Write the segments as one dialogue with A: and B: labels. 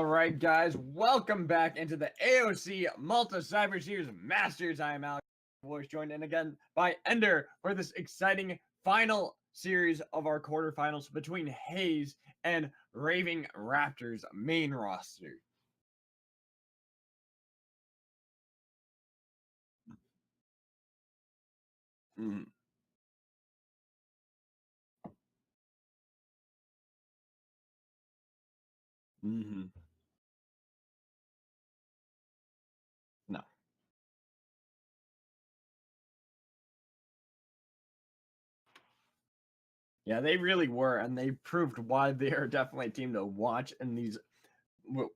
A: All right, guys, welcome back into the AOC Malta Cyber Series Masters. I am Alex, voice joined in again by Ender for this exciting final series of our quarterfinals between Haze and Raving Raptors main roster. Mm. Mm-hmm. No. Yeah, they really were, and they proved why they are definitely a team to watch in these.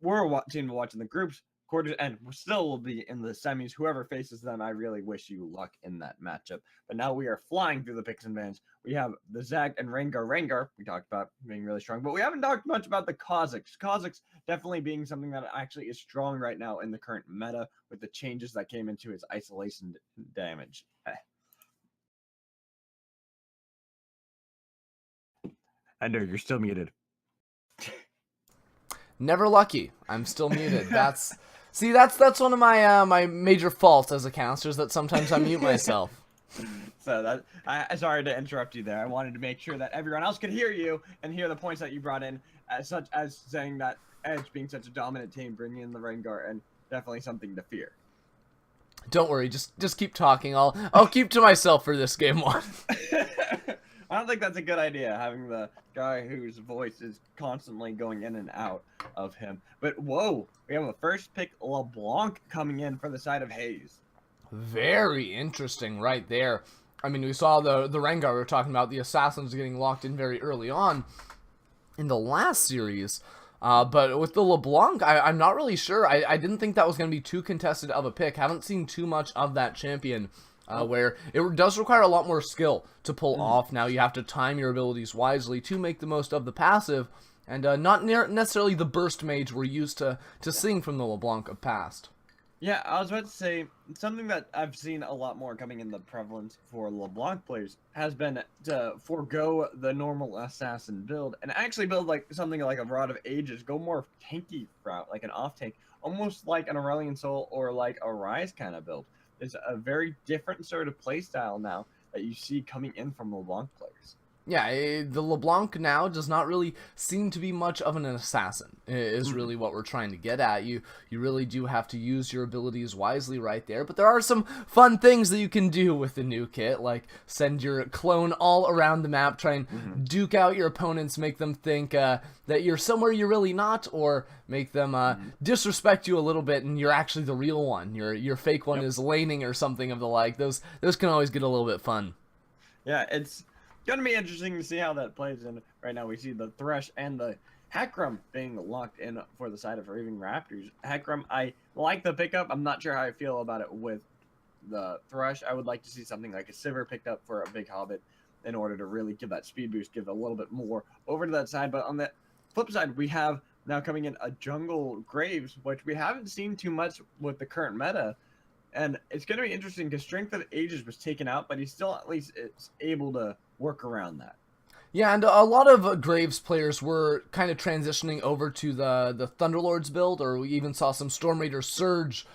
A: We're a team to watch in the groups, quarters, and still will be in the semis. Whoever faces them, I really wish you luck in that matchup. But now we are flying through the picks and bans. We have the Zag and Rengar. Rengar, we talked about being really strong, but we haven't talked much about the Kazakhs. Kazakhs definitely being something that actually is strong right now in the current meta with the changes that came into his isolation damage. Ender, you're still muted.
B: Never lucky. I'm still muted. That's one of my my major faults as a caster is that sometimes I mute myself.
A: So sorry to interrupt you there. I wanted to make sure that everyone else could hear you and hear the points that you brought in, such as saying that Edge being such a dominant team, bringing in the Rengar, and definitely something to fear.
B: Don't worry, just keep talking. I'll keep to myself for this game one.
A: I don't think that's a good idea, having the guy whose voice is constantly going in and out of him. But whoa, we have a first pick LeBlanc coming in for the side of Haze.
B: Very interesting right there. I mean, we saw the Rengar we were talking about, the assassins getting locked in very early on in the last series. But with the LeBlanc, I'm not really sure. I didn't think that was going to be too contested of a pick. Haven't seen too much of that champion. Where it does require a lot more skill to pull off. Now you have to time your abilities wisely to make the most of the passive, and not necessarily the burst mage we're used to seeing from the LeBlanc of past.
A: Yeah, I was about to say, something that I've seen a lot more coming in the prevalence for LeBlanc players has been to forego the normal assassin build and actually build like something like a Rod of Ages, go more tanky route, like an off tank, almost like an Aurelion Soul or like a Rise kind of build. It's a very different sort of playstyle now that you see coming in from LeBlanc players.
B: Yeah, the LeBlanc now does not really seem to be much of an assassin, is really what we're trying to get at. You really do have to use your abilities wisely right there, but there are some fun things that you can do with the new kit, like send your clone all around the map, try and duke out your opponents, make them think that you're somewhere you're really not, or make them disrespect you a little bit and you're actually the real one. Your fake one is laning or something of the like. Those can always get a little bit fun.
A: Yeah, it's going to be interesting to see how that plays in. Right now we see the Thresh and the Hecarim being locked in for the side of Raving Raptors. Hecarim, I like the pickup. I'm not sure how I feel about it with the Thresh. I would like to see something like a Sivir picked up for a big Hobbit in order to really give that speed boost, give a little bit more over to that side. But on the flip side, we have now coming in a Jungle Graves, which we haven't seen too much with the current meta. And it's going to be interesting because Strength of Ages was taken out, but he still at least is able to work around that.
B: Yeah, and a lot of Graves players were kind of transitioning over to the Thunderlords build, or we even saw some Storm Raider Surge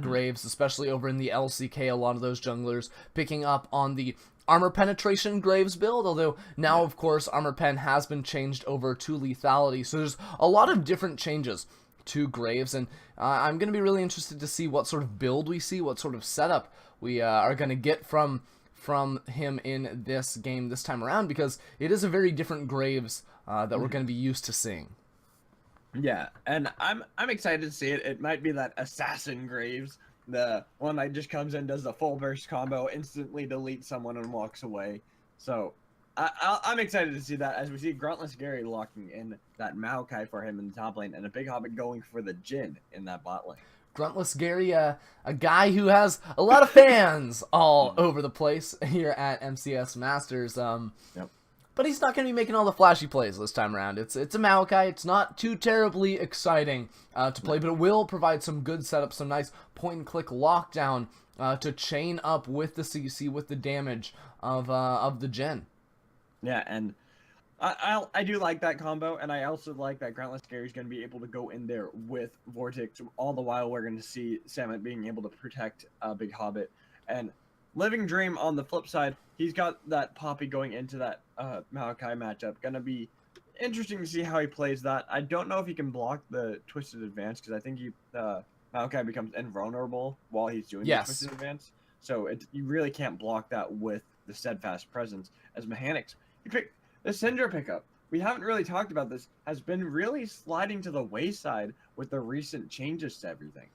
B: Graves, especially over in the LCK, a lot of those junglers picking up on the Armor Penetration Graves build, although now, of course, Armor Pen has been changed over to Lethality, so there's a lot of different changes to Graves, and I'm going to be really interested to see what sort of build we see, what sort of setup we are going to get from him in this game this time around, because it is a very different Graves that we're going to be used to seeing.
A: Yeah, and I'm excited to see it. It might be that Assassin Graves, the one that just comes in, does the full burst combo, instantly deletes someone and walks away. So I'm excited to see that as we see Gruntless Gary locking in that Maokai for him in the top lane and a Big Hobbit going for the Jhin in that bot lane.
B: Gruntless Gary, a guy who has a lot of fans all over the place here at MCS Masters. But he's not going to be making all the flashy plays this time around. It's a Maokai. It's not too terribly exciting to play, but it will provide some good setup, some nice point-and-click lockdown to chain up with the CC, with the damage of the Jhin.
A: Yeah, and I do like that combo, and I also like that Groundless Gary is going to be able to go in there with Vortex. All the while, we're going to see Samet being able to protect Big Hobbit. And Living Dream on the flip side, he's got that Poppy going into that Maokai matchup. Going to be interesting to see how he plays that. I don't know if he can block the Twisted Advance, because I think Maokai becomes invulnerable while he's doing the Twisted Advance. So you really can't block that with the Steadfast Presence. As mechanics, you pick the Syndra pickup. We haven't really talked about this. Has been really sliding to the wayside with the recent changes to everything.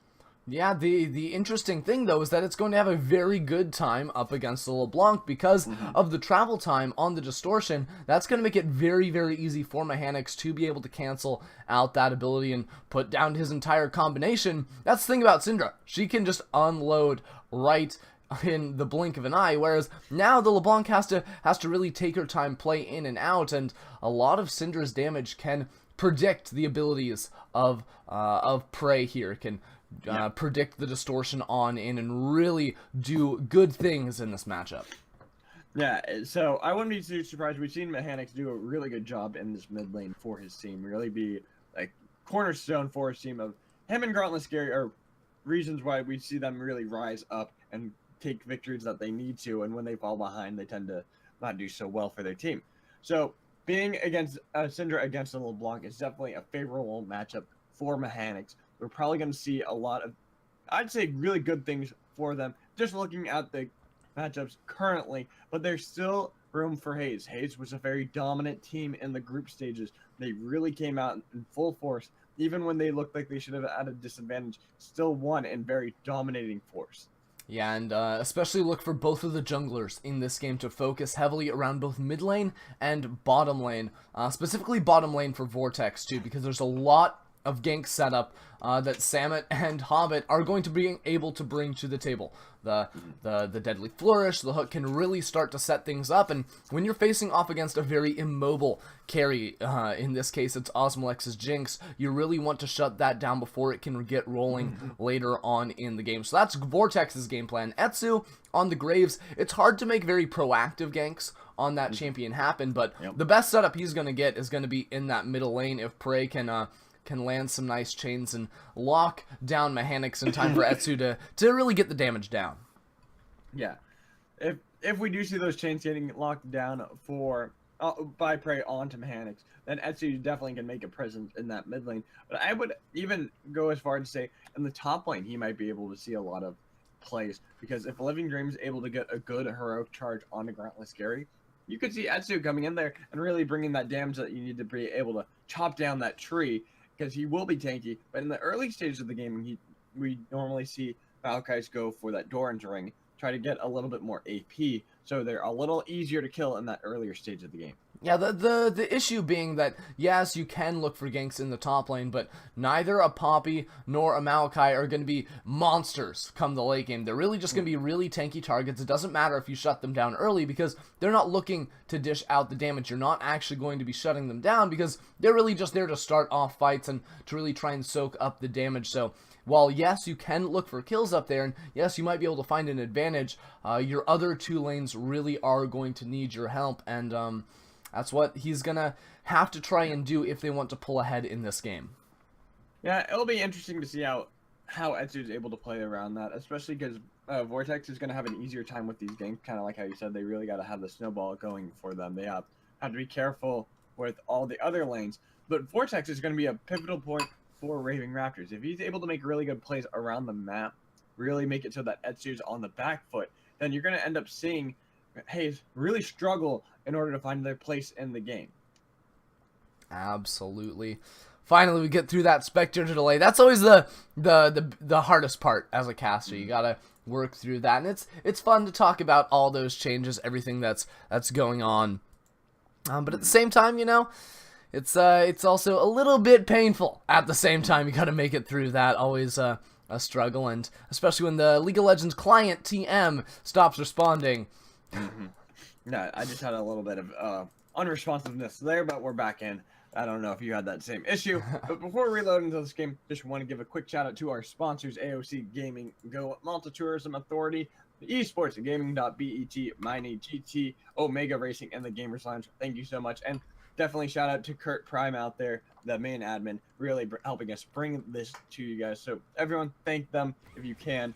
B: Yeah, the interesting thing, though, is that it's going to have a very good time up against the LeBlanc because of the travel time on the Distortion. That's going to make it very, very easy for Mechanics to be able to cancel out that ability and put down his entire combination. That's the thing about Syndra. She can just unload right in the blink of an eye, whereas now the LeBlanc has to really take her time, play in and out, and a lot of Syndra's damage can predict the abilities of Prey here. It can predict the Distortion on in and really do good things in this matchup.
A: Yeah, so I wouldn't be too surprised. We've seen Mechanics do a really good job in this mid lane for his team. Really be like cornerstone for his team. Of him and Gruntless Gary are reasons why we see them really rise up and take victories that they need to, and when they fall behind, they tend to not do so well for their team. So being against Syndra against the LeBlanc is definitely a favorable matchup for Mechanics. We're probably going to see a lot of, I'd say, really good things for them, just looking at the matchups currently, but there's still room for Haze. Haze was a very dominant team in the group stages. They really came out in full force, even when they looked like they should have had a disadvantage, still won in very dominating force.
B: Yeah, and especially look for both of the junglers in this game to focus heavily around both mid lane and bottom lane. Specifically bottom lane for Vortex, too, because there's a lot of gank setup that Samet and Hobbit are going to be able to bring to the table. The Deadly Flourish, the hook can really start to set things up, and when you're facing off against a very immobile carry, in this case it's Osmolex's Jinx, you really want to shut that down before it can get rolling later on in the game. So that's Vortex's game plan. Etsu on the Graves, it's hard to make very proactive ganks on that champion happen, but the best setup he's going to get is going to be in that middle lane if Prey can land some nice chains and lock down Mechanics in time for Etsu to really get the damage down.
A: Yeah. If we do see those chains getting locked down for by Prey onto Mechanics, then Etsu definitely can make a presence in that mid lane. But I would even go as far as to say in the top lane he might be able to see a lot of plays, because if Living Dream is able to get a good heroic charge onto Gruntless Gary, you could see Etsu coming in there and really bringing that damage that you need to be able to chop down that tree, because he will be tanky. But in the early stages of the game, we normally see Maokai's go for that Doran's Ring, try to get a little bit more AP, so they're a little easier to kill in that earlier stage of the game.
B: Yeah, the issue being that, yes, you can look for ganks in the top lane, but neither a Poppy nor a Maokai are going to be monsters come the late game. They're really just going to be really tanky targets. It doesn't matter if you shut them down early, because they're not looking to dish out the damage. You're not actually going to be shutting them down, because they're really just there to start off fights and to really try and soak up the damage. So while, yes, you can look for kills up there, and yes, you might be able to find an advantage, your other two lanes really are going to need your help, and that's what he's going to have to try and do if they want to pull ahead in this game.
A: Yeah, it'll be interesting to see how Etsu is able to play around that, especially because Vortex is going to have an easier time with these games, kind of like how you said, they really got to have the snowball going for them. They have to be careful with all the other lanes, but Vortex is going to be a pivotal point for Raving Raptors. If he's able to make really good plays around the map, really make it so that Etsu's on the back foot, then you're going to end up seeing Haze really struggle in order to find their place in the game.
B: Absolutely. Finally, we get through that spectator delay. That's always the hardest part as a caster. You gotta work through that, and it's fun to talk about all those changes, everything that's going on. But at the same time, you know, it's also a little bit painful. At the same time, you gotta make it through that. Always a struggle, and especially when the League of Legends client TM stops responding.
A: Yeah, I just had a little bit of unresponsiveness there, but we're back in. I don't know if you had that same issue, but before we reload into this game, just want to give a quick shout out to our sponsors, AOC Gaming, Go Malta Tourism Authority, the Esports at Gaming.bet, Miney, GT, Omega Racing, and the Gamers Lounge. Thank you so much. And definitely shout out to Kurt Prime out there, the main admin, really helping us bring this to you guys. So everyone, thank them if you can.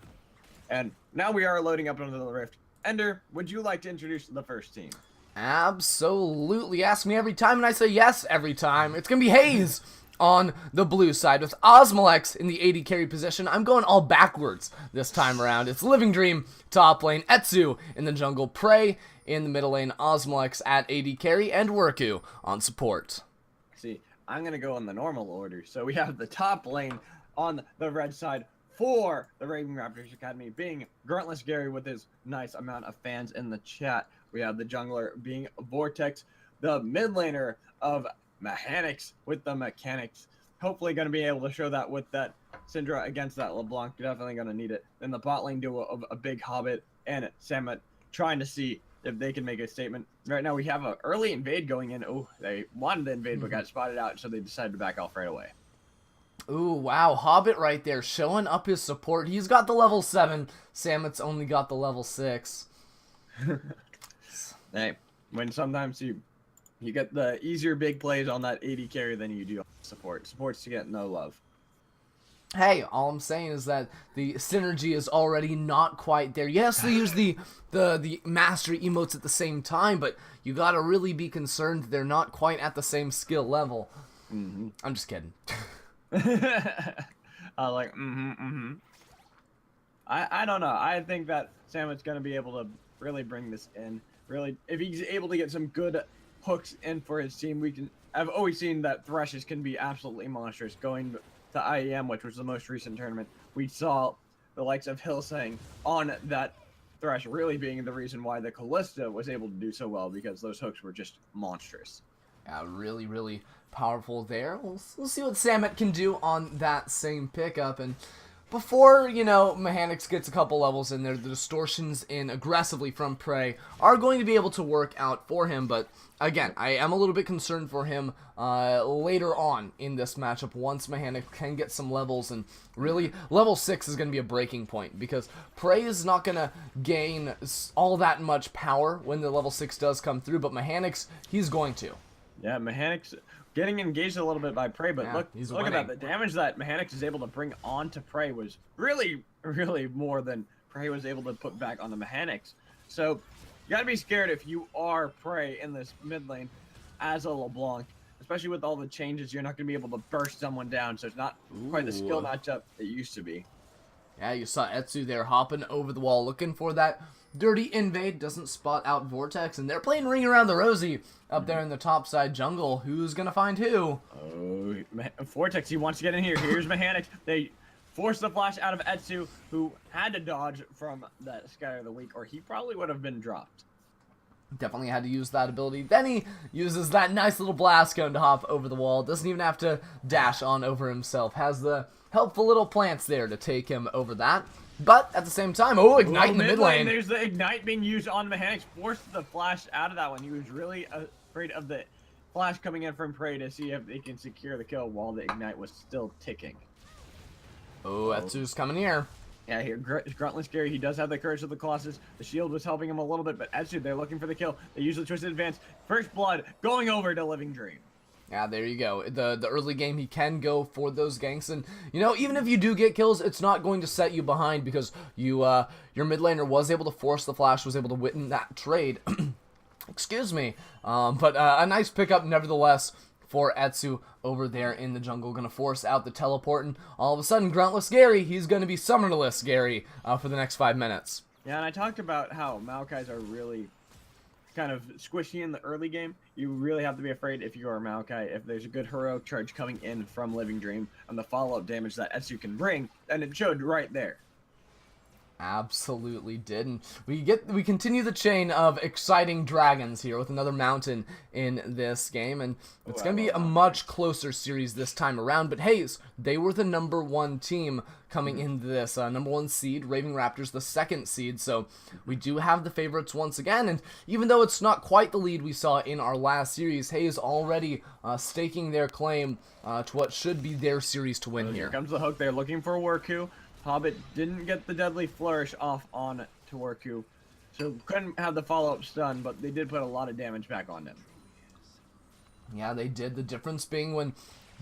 A: And now we are loading up into the rift. Ender, would you like to introduce the first team?
B: Absolutely. Ask me every time, and I say yes every time. It's going to be Haze on the blue side with Osmolex in the AD carry position. I'm going all backwards this time around. It's Living Dream top lane, Etsu in the jungle, Prey in the middle lane, Osmolex at AD carry, and Worku on support.
A: See, I'm going to go in the normal order. So we have the top lane on the red side for the Raven Raptors Academy being Gruntless Gary with his nice amount of fans in the chat. We have the jungler being Vortex, the mid laner of Mechanics with the Mechanics. Hopefully going to be able to show that with that Syndra against that LeBlanc. Definitely going to need it. Then the bot lane duo of a Big Hobbit and Samet trying to see if they can make a statement. Right now we have an early invade going in. Oh, they wanted to invade but got spotted out, so they decided to back off right away.
B: Ooh, wow, Hobbit right there showing up his support. He's got the level 7. Samet's only got the level 6.
A: Hey, when sometimes you get the easier big plays on that AD carry than you do on support. Supports to get no love.
B: Hey, all I'm saying is that the synergy is already not quite there. Yes, they use the mastery emotes at the same time, but you gotta really be concerned they're not quite at the same skill level. I'm just kidding.
A: I don't know. I think that Samet's gonna be able to really bring this in. Really, if he's able to get some good hooks in for his team, I've always seen that Threshes can be absolutely monstrous. Going to IEM, which was the most recent tournament, we saw the likes of Hillsang on that Thresh really being the reason why the Callista was able to do so well, because those hooks were just monstrous.
B: Yeah, really, really powerful there. We'll see what Samet can do on that same pickup. And before, Mechanics gets a couple levels in there, the distortions in aggressively from Prey are going to be able to work out for him. But again, I am a little bit concerned for him later on in this matchup once Mechanics can get some levels. And really, level 6 is going to be a breaking point because Prey is not going to gain all that much power when the level 6 does come through. But Mechanics, he's going to.
A: Yeah, Mechanics getting engaged a little bit by Prey, but
B: yeah,
A: look at that. The damage that Mechanics is able to bring onto Prey was really, really more than Prey was able to put back on the Mechanics. So you gotta be scared if you are Prey in this mid lane as a LeBlanc, especially with all the changes. You're not gonna be able to burst someone down, so it's not quite the skill matchup it used to be.
B: Yeah, you saw Etsu there hopping over the wall looking for that dirty invade, doesn't spot out Vortex, and they're playing Ring Around the Rosie up there in the top side jungle. Who's gonna find who?
A: Oh, Vortex, he wants to get in here. Here's Mechanics. They forced the flash out of Etsu, who had to dodge from that Scatter of the Weak, or he probably would have been dropped.
B: Definitely had to use that ability. Then he uses that nice little blast cone to hop over the wall. Doesn't even have to dash on over himself. Has the helpful little plants there to take him over that. But at the same time, Ignite in the mid lane.
A: There's the Ignite being used on Mechanics. Forced the flash out of that one. He was really afraid of the flash coming in from Prey to see if they can secure the kill while the Ignite was still ticking.
B: Etsu's coming here.
A: Yeah, here, Gruntless Gary, he does have the Curse of the Colossus. The shield was helping him a little bit, but Etsu, they're looking for the kill. They use the Twisted Advance. First Blood going over to Living Dream.
B: Yeah, there you go. The early game, he can go for those ganks, and even if you do get kills, it's not going to set you behind because your mid laner was able to force the flash, was able to win that trade. Excuse me. But a nice pickup nevertheless for Etsu over there in the jungle. Going to force out the teleport, and all of a sudden, Gruntless Gary, he's going to be Summonerless Gary for the next 5 minutes.
A: Yeah, and I talked about how Maokai's are really kind of squishy in the early game. You really have to be afraid if you are Maokai. If there's a good heroic charge coming in from Living Dream and the follow-up damage that Etsu can bring, and it showed right there.
B: Absolutely did. And we continue the chain of exciting dragons here with another mountain in this game, and it's going to be a much closer series this time around. But Haze, they were the #1 team coming into this, #1 seed, Raven Raptors the 2nd seed, so we do have the favorites once again. And even though it's not quite the lead we saw in our last series, Haze already staking their claim to what should be their series to win here.
A: Here comes the hook. They're looking for Worku. Hobbit didn't get the deadly flourish off on to Worku, so couldn't have the follow-up stun, but they did put a lot of damage back on him.
B: Yeah, they did. The difference being when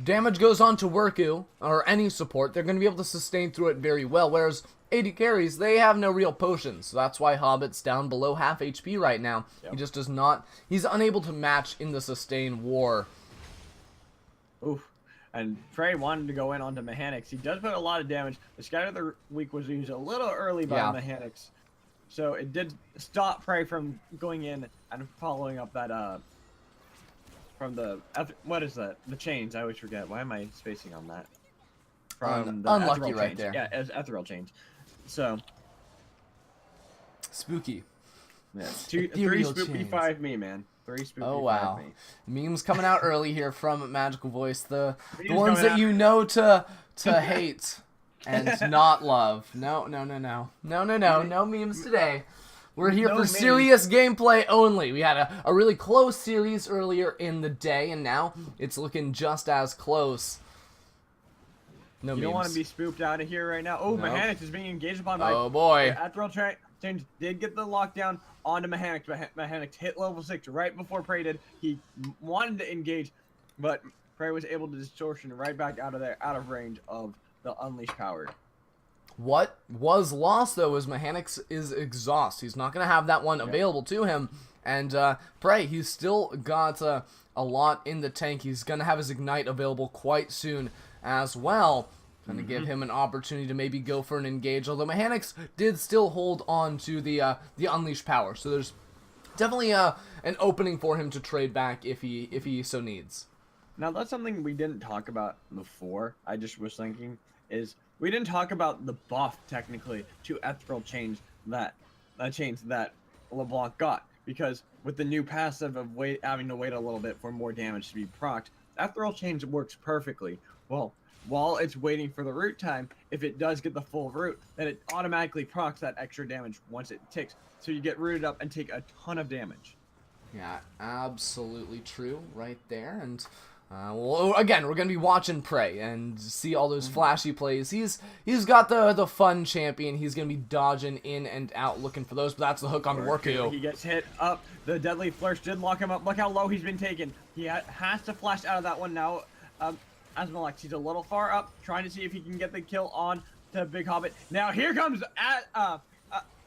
B: damage goes on to Worku, or any support, they're going to be able to sustain through it very well, whereas AD carries, they have no real potions. So that's why Hobbit's down below half HP right now.
A: Yep.
B: He just does not, he's unable to match in the sustain war.
A: Oof. And Prey wanted to go in onto Mechanics. He does put a lot of damage. The Scatter of the Week was used a little early by Mechanics. So it did stop Prey from going in and following up that, from the, what is that? The chains, I always forget. Why am I spacing on that? From the
B: unlucky right
A: chains.
B: there.
A: Yeah, it's ethereal chains. So.
B: Spooky.
A: Yeah, 3 spooky, chains. 5 me, man. 3 spooky,
B: oh, wow.
A: 5 me.
B: Memes coming out early here from Magical Voice. The ones that you know to hate and not love. No memes today. We're here for serious gameplay only. We had a really close series earlier in the day, and now it's looking just as close. No memes.
A: You don't want to be spooked out of here right now. Oh, Mechanics is being engaged upon by...
B: Oh, boy.
A: Ethereal Change did get the lockdown onto Mechanics. Mechanics hit level 6 right before Prey did. He wanted to engage, but Prey was able to distortion right back out of there, out of range of the Unleashed power.
B: What was lost, though, is Mechanics is exhaust. He's not going to have that one available to him. And Prey, he's still got a lot in the tank. He's going to have his Ignite available quite soon as well. Going to give him an opportunity to maybe go for an engage. Although Mechanics did still hold on to the Unleashed power. So there's definitely an opening for him to trade back if he so needs.
A: Now, that's something we didn't talk about before. I just was thinking is... We didn't talk about the buff, technically, to Ethereal Change that LeBlanc got. Because with the new passive of having to wait a little bit for more damage to be procced, Ethereal Change works perfectly. Well, while it's waiting for the root time, if it does get the full root, then it automatically procs that extra damage once it ticks. So you get rooted up and take a ton of damage.
B: Yeah, absolutely true right there. And... well, again, we're going to be watching Prey and see all those flashy plays. He's got the fun champion. He's going to be dodging in and out looking for those, but that's the hook on Worku.
A: He gets hit up. The Deadly Flourish did lock him up. Look how low he's been taken. He has to flash out of that one now. Asmalex, he's a little far up, trying to see if he can get the kill on to Big Hobbit. Now here comes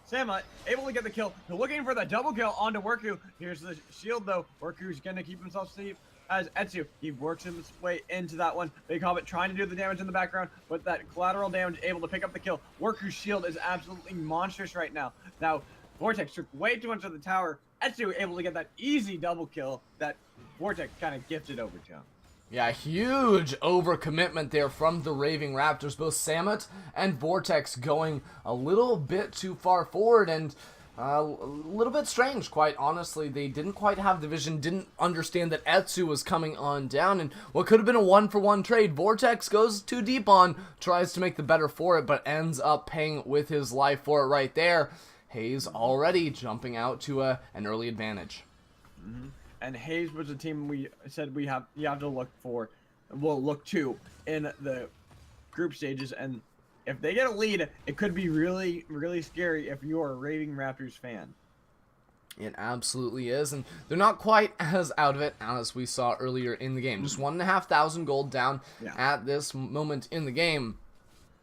A: Sama, able to get the kill. They're looking for the double kill onto Worku. Here's the shield, though. Worku's going to keep himself safe. As Etsu, he works his way into that one. Big Hobbit trying to do the damage in the background, but that collateral damage able to pick up the kill. Worku's shield is absolutely monstrous right now. Now, Vortex took way too much of the tower. Etsu able to get that easy double kill that Vortex kind of gifted over to him.
B: Yeah, huge overcommitment there from the Raving Raptors. Both Samet and Vortex going a little bit too far forward, and a little bit strange, quite honestly. They didn't quite have the vision, didn't understand that Etsu was coming on down, and what could have been a one-for-one trade. Vortex goes too deep on, tries to make the better for it, but ends up paying with his life for it right there. Haze already jumping out to an early advantage.
A: And Haze was a team we said you have to look for, we'll look to in the group stages, and if they get a lead, it could be really, really scary if you're a Raving Raptors fan.
B: It absolutely is, and they're not quite as out of it as we saw earlier in the game. Just 1,500 gold down at this moment in the game.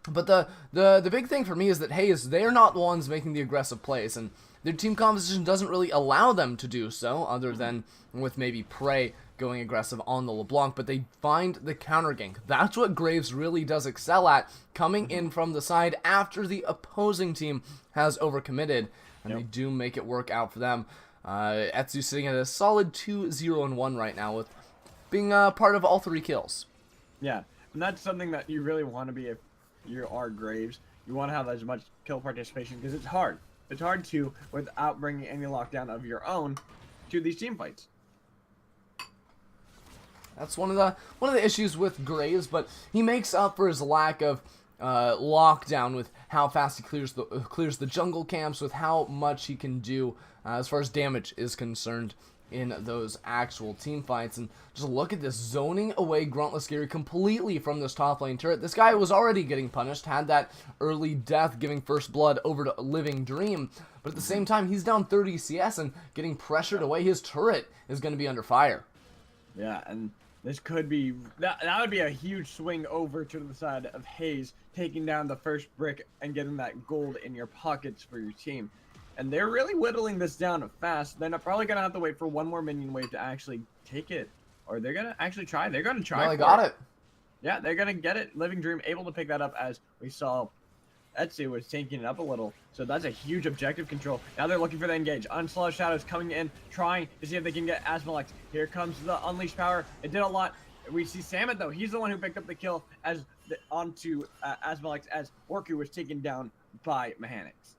B: But the big thing for me is that Haze, they're not the ones making the aggressive plays, and their team composition doesn't really allow them to do so, other than with maybe Prey going aggressive on the LeBlanc, but they find the counter gank. That's what Graves really does excel at, coming in from the side after the opposing team has overcommitted, and they do make it work out for them. Etsu sitting at a solid 2-0-1 right now, with being part of all 3 kills.
A: Yeah, and that's something that you really want to be if you are Graves. You want to have as much kill participation, because it's hard. It's hard to, without bringing any lockdown of your own to these team fights.
B: That's one of the issues with Graves, but he makes up for his lack of lockdown with how fast he clears the jungle camps, with how much he can do as far as damage is concerned in those actual team fights. And just look at this, zoning away Gruntless Gary completely from this top lane turret. This guy was already getting punished, had that early death giving first blood over to Living Dream, but at the same time he's down 30 CS and getting pressured away. His turret is going to be under fire.
A: Yeah, and this could be that would be a huge swing over to the side of Haze, taking down the first brick and getting that gold in your pockets for your team. And they're really whittling this down fast. They're not probably gonna have to wait for one more minion wave to actually take it, or they're gonna actually try. They're gonna try.
B: No, I got it.
A: Yeah, they're gonna get it. Living Dream able to pick that up as we saw. Etsu was taking it up a little, so that's a huge objective control. Now they're looking for the engage. Onslaught of Shadows coming in, trying to see if they can get Asmalex. Here comes the Unleashed Power. It did a lot. We see Samet though. He's the one who picked up the kill onto Asmalex as Orku was taken down by Mechanics.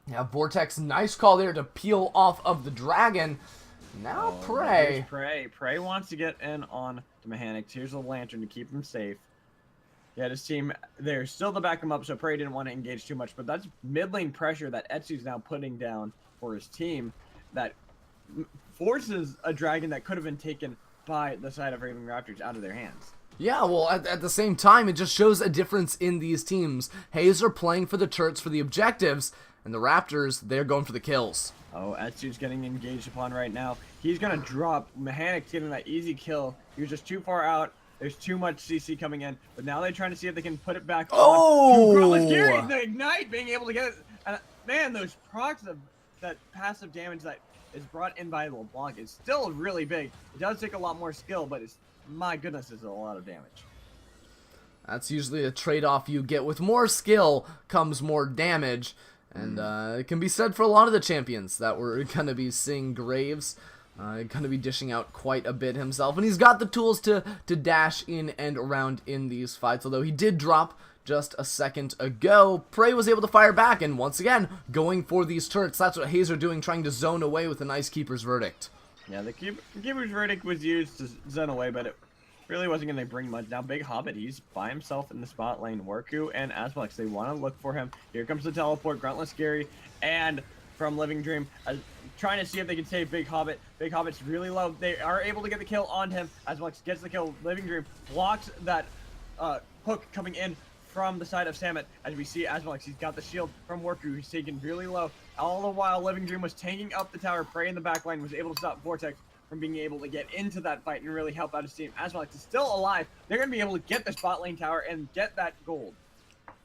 B: Yeah, Vortex, nice call there to peel off of the dragon. Now Prey.
A: Prey wants to get in on the Mechanics. Here's a lantern to keep him safe. Yeah, his team, they're still to back him up, so Prey didn't want to engage too much, but that's mid lane pressure that Etsu's now putting down for his team that forces a dragon that could have been taken by the side of Raven Raptors out of their hands.
B: Yeah, well, at the same time, it just shows a difference in these teams. Haze are playing for the turrets for the objectives, and the Raptors, they're going for the kills.
A: Oh, Etsu's getting engaged upon right now. He's going to drop. Mechanics getting that easy kill. He was just too far out. There's too much CC coming in, but now they're trying to see if they can put it back
B: on.
A: Gary, the Ignite being able to get it. Man, those procs of that passive damage that is brought in by LeBlanc is still really big. It does take a lot more skill, but it's, my goodness, it's a lot of damage.
B: That's usually a trade-off you get. With more skill comes more damage, and it can be said for a lot of the champions that we're going to be seeing Graves. Going to be dishing out quite a bit himself, and he's got the tools to dash in and around in these fights, although he did drop just a second ago. Prey was able to fire back, and once again, going for these turrets. That's what Haze are doing, trying to zone away with a nice Keeper's Verdict.
A: Yeah, the Keeper's Verdict was used to zone away, but it really wasn't going to bring much. Now, Big Hobbit, he's by himself in the spot lane. Worku and Asmalex, they want to look for him. Here comes the teleport, Gruntless Gary, and from Living Dream, trying to see if they can save Big Hobbit. Big Hobbit's really low. They are able to get the kill on him. Asmalex gets the kill. Living Dream blocks that hook coming in from the side of Samet. As we see Asmalex, he's got the shield from Worku. He's taken really low. All the while, Living Dream was tanking up the tower. Prey in the back line was able to stop Vortex from being able to get into that fight and really help out his team. Asmalex is still alive. They're going to be able to get the spot lane tower and get that gold.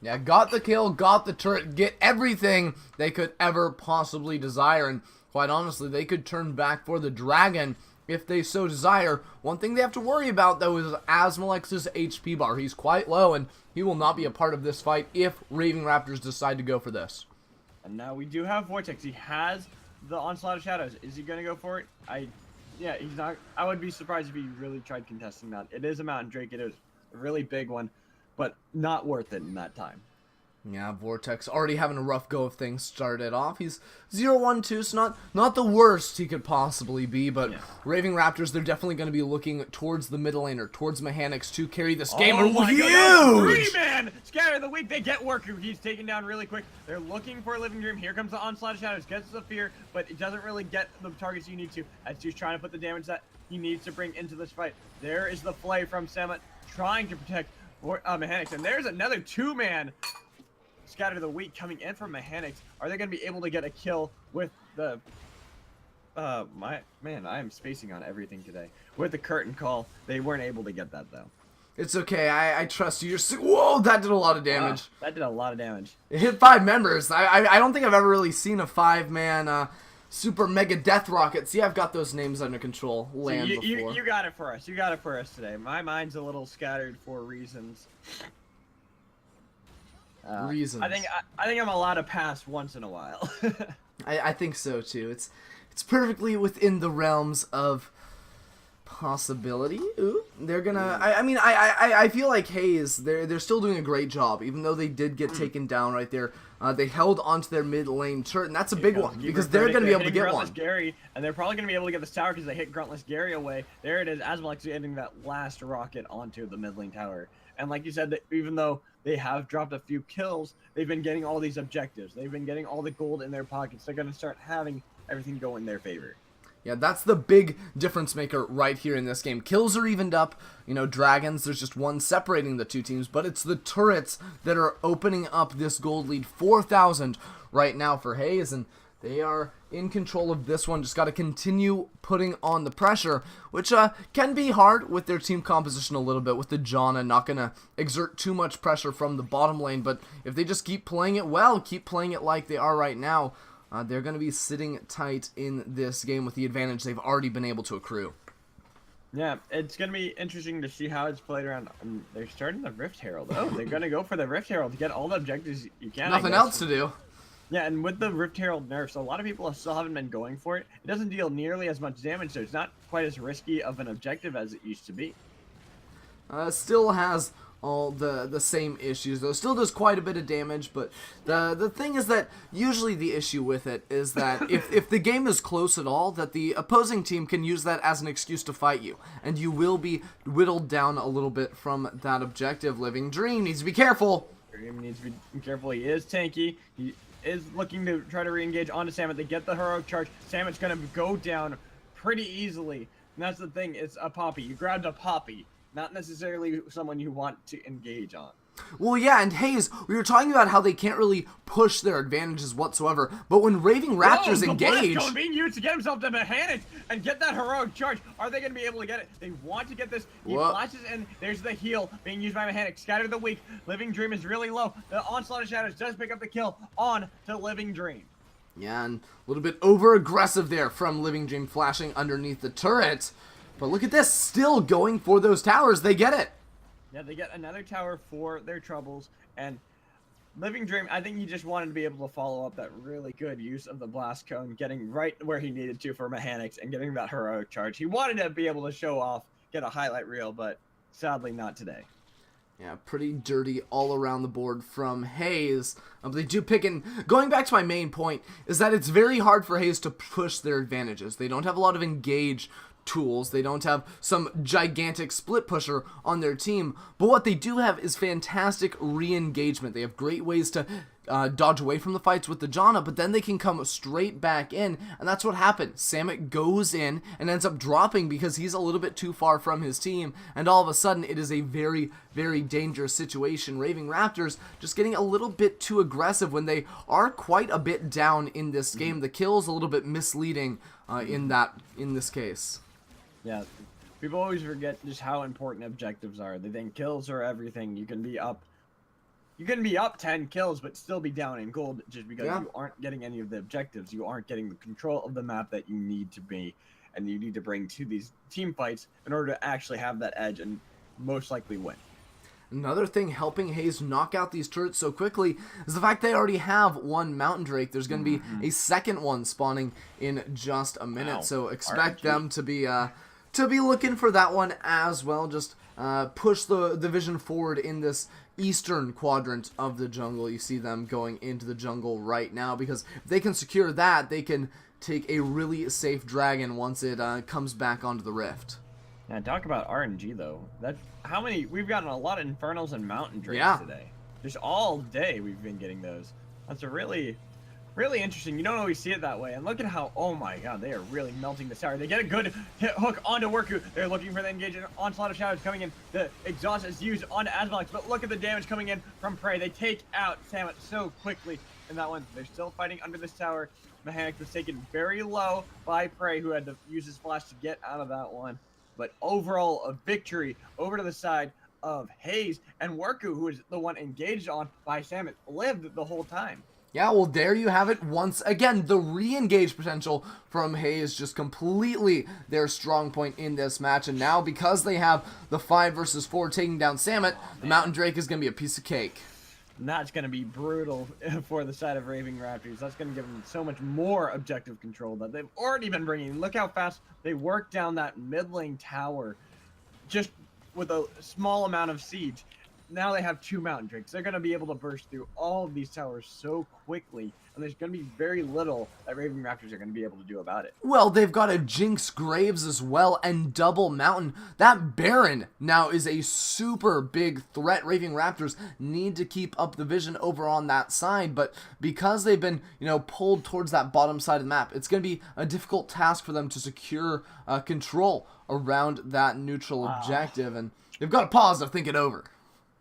B: Yeah, got the kill, got the turret, get everything they could ever possibly desire, and quite honestly, they could turn back for the dragon if they so desire. One thing they have to worry about, though, is Asmalex's HP bar. He's quite low, and he will not be a part of this fight if Raving Raptors decide to go for this.
A: And now we do have Vortex. He has the Onslaught of Shadows. Is he going to go for it? Yeah, he's not. I would be surprised if he really tried contesting that. It is a Mountain Drake. It is a really big one, but not worth it in that time.
B: Yeah, Vortex already having a rough go of things started off. He's 0-1-2, so not the worst he could possibly be, but yeah. Raving Raptors, they're definitely going to be looking towards the middle lane or towards Mechanics to carry this game.
A: Oh my huge! 3-man! Scatter of the week, they get Worku. He's taken down really quick. They're looking for a Living Dream. Here comes the Onslaught of Shadows. Gets the fear, but it doesn't really get the targets you need to, as he's trying to put the damage that he needs to bring into this fight. There is the flay from Samet, trying to protect Mechanics, and there's another 2-man Scatter of the week coming in from Mechanics. Are they going to be able to get a kill with the I am spacing on everything today. With the curtain call, they weren't able to get that though.
B: It's okay. I trust you. Whoa, that did a lot of damage.
A: That did a lot of damage.
B: It hit 5 members. I don't think I've ever really seen a 5-man super mega death rocket. See, I've got those names under control. Land before.
A: You got it for us. You got it for us today. My mind's a little scattered for reasons.
B: Reasons.
A: I think I'm allowed to pass once in a while.
B: I think so too. It's perfectly within the realms of possibility. Ooh, they're gonna. I feel like Haze. They're still doing a great job, even though they did get taken down right there. They held onto their mid lane turret, and that's a big one because they're gonna be able to get one.
A: Gary, and they're probably gonna be able to get this tower because they hit Gruntless Gary away. There it is. Asmalex getting that last rocket onto the mid lane tower. And like you said, even though they have dropped a few kills, they've been getting all these objectives. They've been getting all the gold in their pockets. They're going to start having everything go in their favor.
B: Yeah, that's the big difference maker right here in this game. Kills are evened up. You know, Dragons, there's just one separating the two teams, but it's the turrets that are opening up this gold lead. 4,000 right now for Haze, and They are in control of this one. Just got to continue putting on the pressure, which can be hard with their team composition a little bit, with the Janna not going to exert too much pressure from the bottom lane. But if they just keep playing it well, keep playing it like they are right now, they're going to be sitting tight in this game with the advantage they've already been able to accrue.
A: Yeah, it's going to be interesting to see how it's played around. They're starting the Rift Herald. Oh, they're going to go for the Rift Herald to get all the objectives you can.
B: Nothing else to do.
A: Yeah, and with the Rift Herald nerfs, a lot of people still haven't been going for it. It doesn't deal nearly as much damage, so it's not quite as risky of an objective as it used to be.
B: Still has all the same issues, though. Still does quite a bit of damage, but the thing is that usually the issue with it is that if the game is close at all, that the opposing team can use that as an excuse to fight you, and you will be whittled down a little bit from that objective. Living Dream needs to be careful.
A: Dream needs to be careful. He is tanky. He is looking to try to re-engage onto Samet. They get the heroic charge. Samet's going to go down pretty easily. And that's the thing. It's a Poppy. You grabbed a Poppy, not necessarily someone you want to engage on.
B: Well, yeah, and Haze, we were talking about how they can't really push their advantages whatsoever, but when Raving Raptors engage...
A: The being used to get himself to mechanics and get that heroic charge. Are they going to be able to get it? They want to get this. He flashes in. There's the heal being used by mechanics. Scatter the weak. Living Dream is really low. The Onslaught of Shadows does pick up the kill on to Living Dream.
B: Yeah, and a little bit over-aggressive there from Living Dream flashing underneath the turret. But look at this, still going for those towers. They get it.
A: Yeah, they get another tower for their troubles, and Living Dream, I think he just wanted to be able to follow up that really good use of the Blast Cone, getting right where he needed to for mechanics, and getting that heroic charge. He wanted to be able to show off, get a highlight reel, but sadly not today.
B: Yeah, pretty dirty all around the board from Haze. They do pick, and going back to my main point, is that it's very hard for Haze to push their advantages. They don't have a lot of engage tools. They don't have some gigantic split pusher on their team, but what they do have is fantastic re-engagement. They have great ways to dodge away from the fights with the Janna, but then they can come straight back in, and that's what happened. Samet goes in and ends up dropping because he's a little bit too far from his team, and all of a sudden it is a very, very dangerous situation. Raving Raptors just getting a little bit too aggressive when they are quite a bit down in this game. The kill's a little bit misleading in this case.
A: Yeah, people always forget just how important objectives are. They think kills are everything. You can be up 10 kills, but still be down in gold just because you aren't getting any of the objectives. You aren't getting the control of the map that you need to be, and you need to bring to these team fights in order to actually have that edge and most likely win.
B: Another thing helping Haze knock out these turrets so quickly is the fact they already have one Mountain Drake. There's going to be a second one spawning in just a minute, so expect them to be looking for that one as well. Just push the vision forward in this eastern quadrant of the jungle. You see them going into the jungle right now, because if they can secure that, they can take a really safe dragon once it comes back onto the rift.
A: Now talk about RNG though. We've gotten a lot of Infernals and Mountain Drakes today. Just all day we've been getting those. That's a really interesting. You don't always see it that way. And look at how, oh my god, they are really melting this tower. They get a good hit hook onto Worku. They're looking for the engagement. Onslaught of Shadows coming in. The exhaust is used onto Asmalex, but look at the damage coming in from Prey. They take out Samet so quickly in that one. They're still fighting under this tower. Mechanics was taken very low by Prey, who had to use his flash to get out of that one. But overall, a victory over to the side of Haze, and Worku, who is the one engaged on by Samet, lived the whole time.
B: Yeah, well, there you have it once again. The re-engage potential from Haze just completely their strong point in this match. And now, because they have the 5 versus 4 taking down Samet, the Mountain Drake is going to be a piece of cake.
A: And that's going to be brutal for the side of Raving Raptors. That's going to give them so much more objective control that they've already been bringing. Look how fast they worked down that mid lane tower just with a small amount of siege. Now they have 2 Mountain Drakes. They're going to be able to burst through all of these towers so quickly, and there's going to be very little that Raving Raptors are going to be able to do about it.
B: Well, they've got a Jinx Graves as well, and double Mountain. That Baron now is a super big threat. Raving Raptors need to keep up the vision over on that side, but because they've been, pulled towards that bottom side of the map, it's going to be a difficult task for them to secure control around that neutral objective, and they've got to pause to think it over.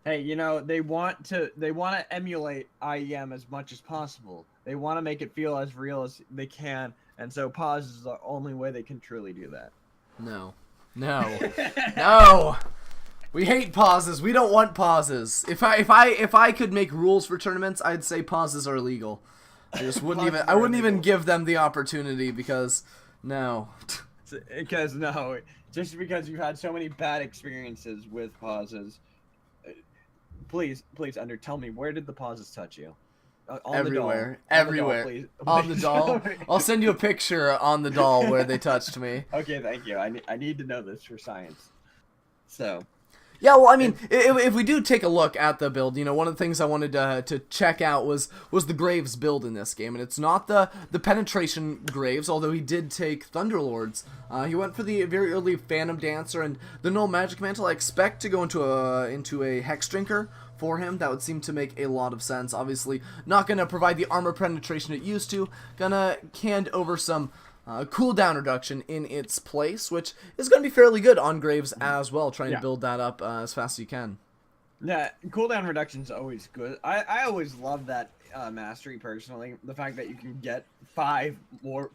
A: Hey, they want to emulate IEM as much as possible. They want to make it feel as real as they can, and so pause is the only way they can truly do that.
B: No. No. We hate pauses. We don't want pauses. If I could make rules for tournaments, I'd say pauses are illegal. I just wouldn't even. I wouldn't even give them the opportunity because no.
A: Because no, just because you've had so many bad experiences with pauses. Please, tell me, where did the pauses touch you? On
B: Everywhere.
A: The doll.
B: Everywhere.
A: Please.
B: On the doll. I'll send you a picture on the doll where they touched me.
A: Okay, thank you. I need to know this for science. So.
B: Yeah, well, I mean, if we do take a look at the build, you know, one of the things I wanted to check out was the Graves build in this game, and it's not the penetration Graves, although he did take Thunderlords. He went for the very early Phantom Dancer and the Null Magic Mantle. I expect to go into a Hex Drinker for him. That would seem to make a lot of sense. Obviously, not going to provide the armor penetration it used to. Gonna hand over some cooldown reduction in its place, which is going to be fairly good on Graves as well, trying to build that up as fast as you can.
A: Yeah, cooldown reduction is always good. I always love that mastery personally. The fact that you can get 5% more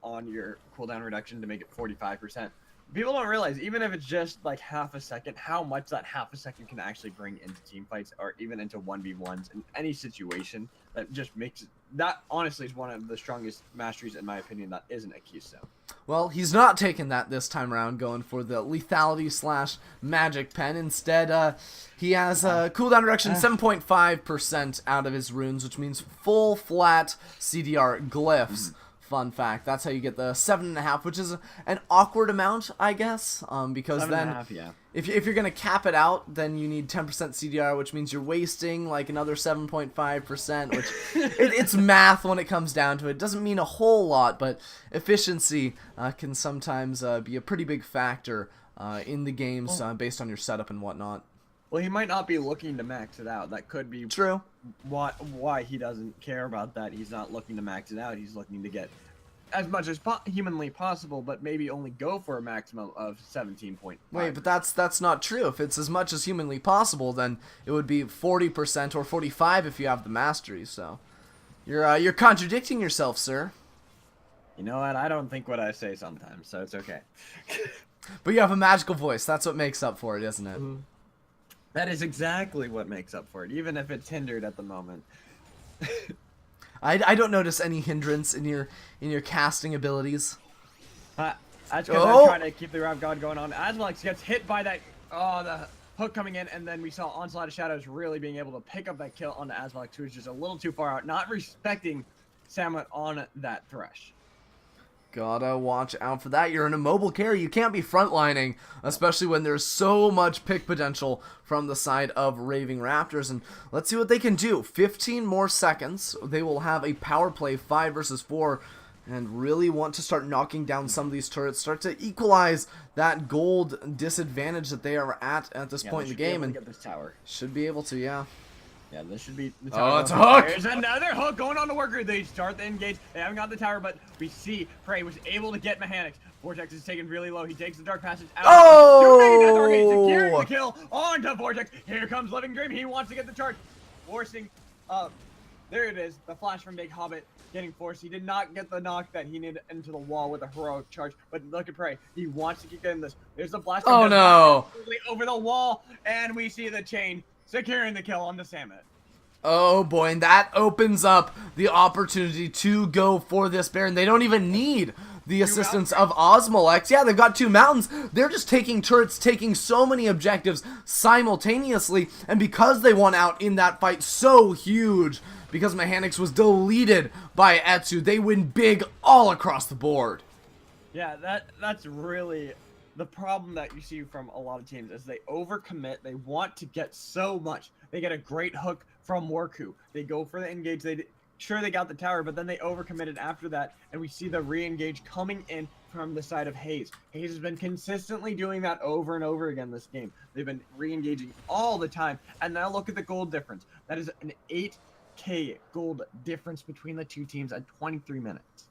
A: on your cooldown reduction to make it 45%. People don't realize, even if it's just like half a second, how much that half a second can actually bring into team fights or even into 1v1s in any situation. That just makes it, that honestly is one of the strongest masteries in my opinion that isn't a keystone.
B: Well, he's not taking that this time around, going for the lethality / magic pen. Instead, he has cooldown reduction 7.5% out of his runes, which means full flat CDR glyphs. Fun fact, that's how you get the 7.5, which is an awkward amount, I guess, because then if you're going to cap it out, then you need 10% CDR, which means you're wasting like another 7.5%, which it's math when it comes down to it. It doesn't mean a whole lot, but efficiency can sometimes be a pretty big factor in the games based on your setup and whatnot.
A: Well, he might not be looking to max it out. That could be
B: true.
A: Why he doesn't care about that. He's not looking to max it out. He's looking to get as much as humanly possible, but maybe only go for a maximum of 17.5.
B: Wait, but that's not true. If it's as much as humanly possible, then it would be 40% or 45% if you have the mastery. So you're contradicting yourself, sir.
A: You know what? I don't think what I say sometimes, so it's okay.
B: But you have a magical voice. That's what makes up for it, isn't it?
A: That is exactly what makes up for it, even if it's hindered at the moment.
B: I don't notice any hindrance in your casting abilities.
A: That's because I'm trying to keep the Wrath God going on. Asmalex gets hit by that, the hook coming in, and then we saw Onslaught of Shadows really being able to pick up that kill on the Asmalex, who was just a little too far out, not respecting Samet on that Thresh.
B: Gotta watch out for that. You're in a mobile carry. You can't be frontlining, especially when there's so much pick potential from the side of Raving Raptors. And let's see what they can do. 15 more seconds. They will have a power play 5 versus 4 and really want to start knocking down some of these turrets, start to equalize that gold disadvantage that they are at this point in the game. And
A: get this tower.
B: Should be able to, yeah.
A: Yeah, this should be the tower.
B: Oh, it's a hook!
A: There's another hook going on the worker. They start the engage. They haven't got the tower, but we see Prey was able to get mechanics. Vortex is taken really low. He takes the Dark Passage out.
B: Oh!
A: Securing the kill onto Vortex. Here comes Living Dream. He wants to get the charge. Forcing there it is. The flash from Big Hobbit getting forced. He did not get the knock that he needed into the wall with a heroic charge. But look at Prey. He wants to keep getting this. There's the blast.
B: Oh no!
A: Over the wall, and we see the chain securing the kill on the Samet.
B: Oh boy, and that opens up the opportunity to go for this Baron. They don't even need the assistance of Osmolex. Yeah, they've got 2 mountains. They're just taking turrets, taking so many objectives simultaneously, and because they won out in that fight so huge, because Mechanics was deleted by Etsu, they win big all across the board.
A: Yeah, that's really the problem that you see from a lot of teams is they overcommit. They want to get so much. They get a great hook from Worku. They go for the engage. Sure, they got the tower, but then they overcommitted after that, and we see the re-engage coming in from the side of Haze. Haze has been consistently doing that over and over again this game. They've been re-engaging all the time, and now look at the gold difference. That is an 8K gold difference between the two teams at 23 minutes.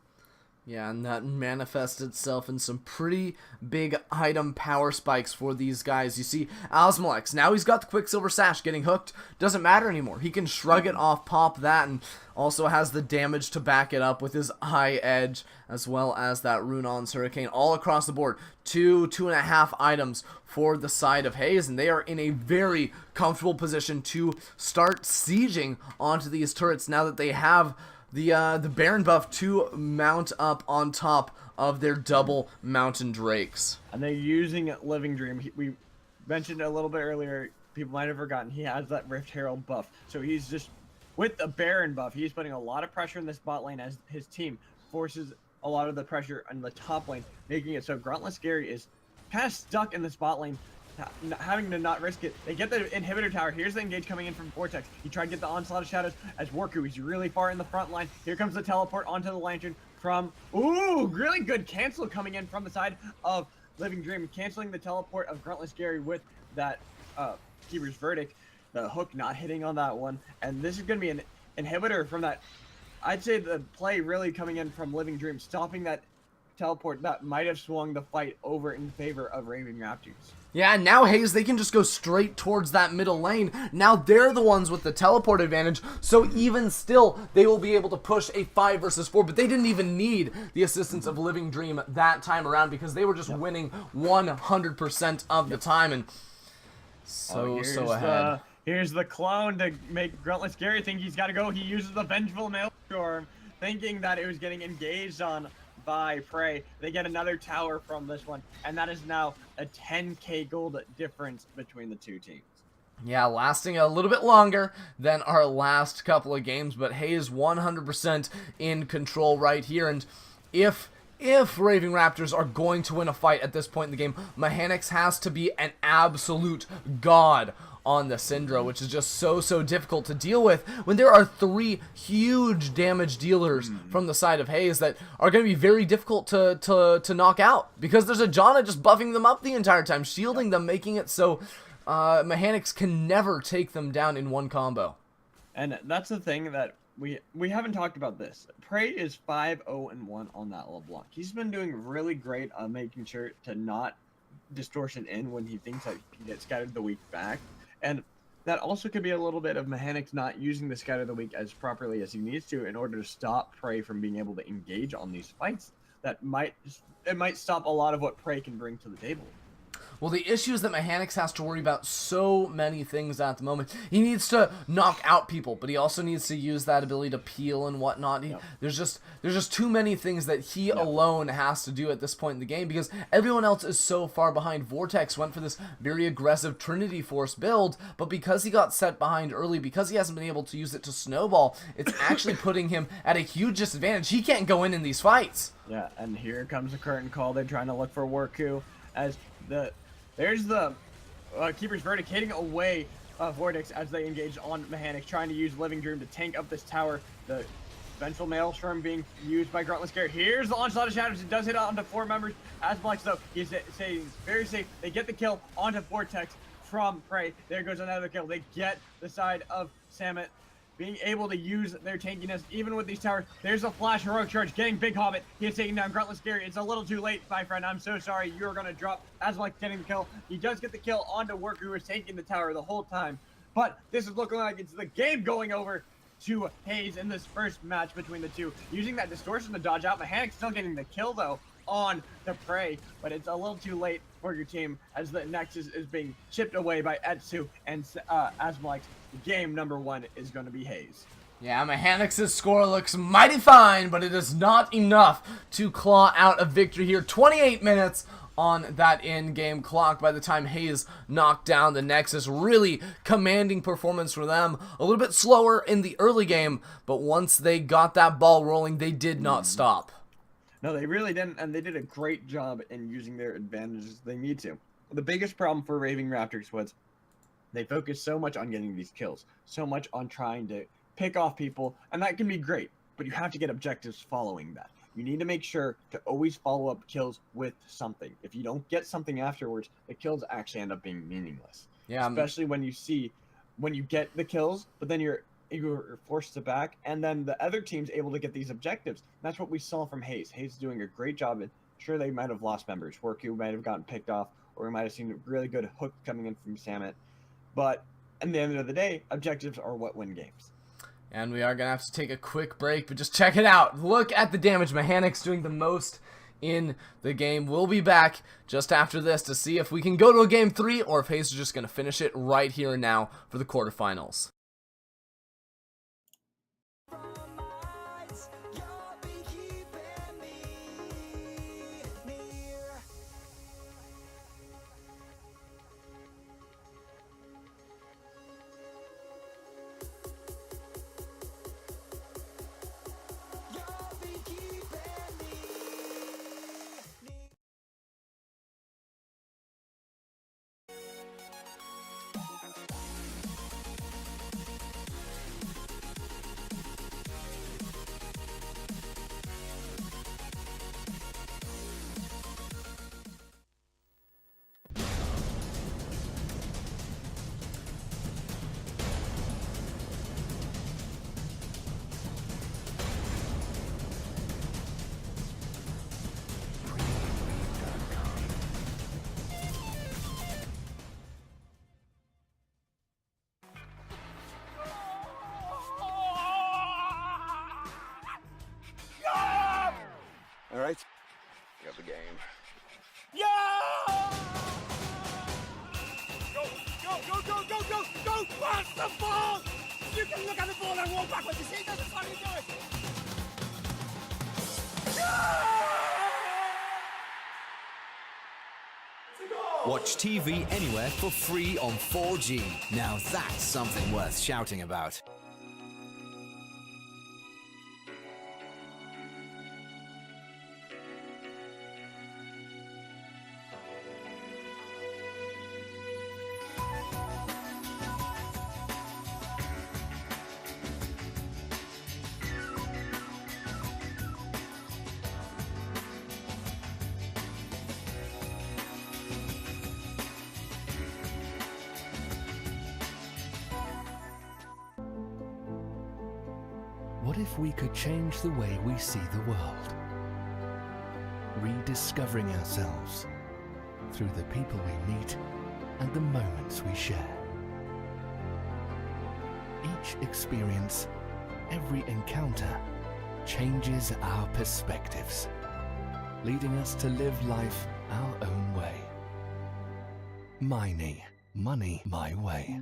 B: Yeah, and that manifests itself in some pretty big item power spikes for these guys. You see, Asmalex, now he's got the Quicksilver Sash getting hooked. Doesn't matter anymore. He can shrug it off, pop that, and also has the damage to back it up with his Eye Edge, as well as that Runon's Hurricane all across the board. 2.5 items for the side of Haze, and they are in a very comfortable position to start sieging onto these turrets now that they have the Baron buff to mount up on top of their double Mountain Drakes.
A: And they're using Living Dream. We mentioned a little bit earlier, people might have forgotten, he has that Rift Herald buff. So he's just, with the Baron buff, he's putting a lot of pressure in this bot lane as his team forces a lot of the pressure on the top lane, making it so Gruntless Gary is kind of stuck in this bot lane, having to not risk it. They get the inhibitor tower. Here's the engage coming in from Vortex. He tried to get the onslaught of shadows as Worku. He's really far in the front line. Here comes the teleport onto the lantern from, ooh, really good cancel coming in from the side of Living Dream, canceling the teleport of Gruntless Gary with that Keeper's Verdict. The hook not hitting on that one, and this is going to be an inhibitor from that. I'd say the play really coming in from Living Dream, stopping that teleport that might have swung the fight over in favor of Raving Raptors.
B: Yeah, and now Haze, they can just go straight towards that middle lane. Now they're the ones with the teleport advantage, so even still, they will be able to push a 5 versus 4, but they didn't even need the assistance of Living Dream that time around because they were just winning 100% of the time, and so ahead.
A: Here's the clone to make Gruntless Gary think he's got to go. He uses the Vengeful Maelstrom, thinking that it was getting engaged on by Prey. They get another tower from this one, and that is now a 10k gold difference between the two teams.
B: Yeah, lasting a little bit longer than our last couple of games, but Haze 100% in control right here, and if Raving Raptors are going to win a fight at this point in the game, Mechanics has to be an absolute god on the Syndra, which is just so difficult to deal with when there are 3 huge damage dealers from the side of Haze that are going to be very difficult to knock out because there's a Janna just buffing them up the entire time, shielding them, making it so Mechanics can never take them down in one combo.
A: And that's the thing that we haven't talked about this. Prey is 5-0-1 on that LeBlanc. He's been doing really great on making sure to not distortion in when he thinks that he can get Scattered the Weak back. And that also could be a little bit of Mechanics not using the Scatter the Weak as properly as he needs to in order to stop Prey from being able to engage on these fights. That might stop a lot of what Prey can bring to the table.
B: Well, the issue is that Mechanics has to worry about so many things at the moment. He needs to knock out people, but he also needs to use that ability to peel and whatnot. There's just too many things that he alone has to do at this point in the game because everyone else is so far behind. Vortex went for this very aggressive Trinity Force build, but because he got set behind early, because he hasn't been able to use it to snowball, it's actually putting him at a huge disadvantage. He can't go in these fights.
A: Yeah, and here comes the curtain call. They're trying to look for Worku as there's the Keeper's Verdict hitting away Vortex as they engage on Mechanics, trying to use Living Dream to tank up this tower. The Vengeful Maelstrom being used by Gruntless Gary. Here's the Onslaught of Shadows. It does hit onto 4 members. Asmalex, though, he's staying very safe. They get the kill onto Vortex from Prey. There goes another kill. They get the side of Samet being able to use their tankiness even with these towers. There's a flash heroic charge getting Big Hobbit. He is taking down Gruntless Gary. It's a little too late, my friend. I'm so sorry. You're going to drop Asmalex getting the kill. He does get the kill onto Worker, who is taking the tower the whole time. But this is looking like it's the game going over to Haze in this first match between the two. Using that distortion to dodge out. Mechanics still getting the kill, though, on the Prey. But it's a little too late for your team as the Nexus is being chipped away by Etsu and Asmalex. Game number 1 is going to be Haze.
B: Yeah, Mechanics' score looks mighty fine, but it is not enough to claw out a victory here. 28 minutes on that in-game clock by the time Haze knocked down the Nexus. Really commanding performance for them. A little bit slower in the early game, but once they got that ball rolling, they did not stop.
A: No, they really didn't, and they did a great job in using their advantages they need to. The biggest problem for Raving Raptors was they focused so much on getting these kills, so much on trying to pick off people, and that can be great, but you have to get objectives following that. You need to make sure to always follow up kills with something. If you don't get something afterwards, the kills actually end up being meaningless. Yeah, especially when you get the kills, but then you're you were forced to back, and then the other team's able to get these objectives. That's what we saw from Haze. Haze is doing a great job. Sure, they might have lost members. Worku might have gotten picked off, or we might have seen a really good hook coming in from Samet. But at the end of the day, objectives are what win games.
B: And we are going to have to take a quick break, but just check it out. Look at the damage mechanics doing the most in the game. We'll be back just after this to see if we can go to a game 3 or if Haze is just going to finish it right here and now for the quarterfinals.
C: All right, got the game.
D: Yeah! Go, go, go, go, go, go, go! Pass the ball! You can look at the ball and walk backwards. You see, that's how you do it.
E: Watch TV anywhere for free on 4G. Now that's something worth shouting about.
F: What if we could change the way we see the world? Rediscovering ourselves through the people we meet and the moments we share. Each experience, every encounter, changes our perspectives, leading us to live life our own way. Money my way.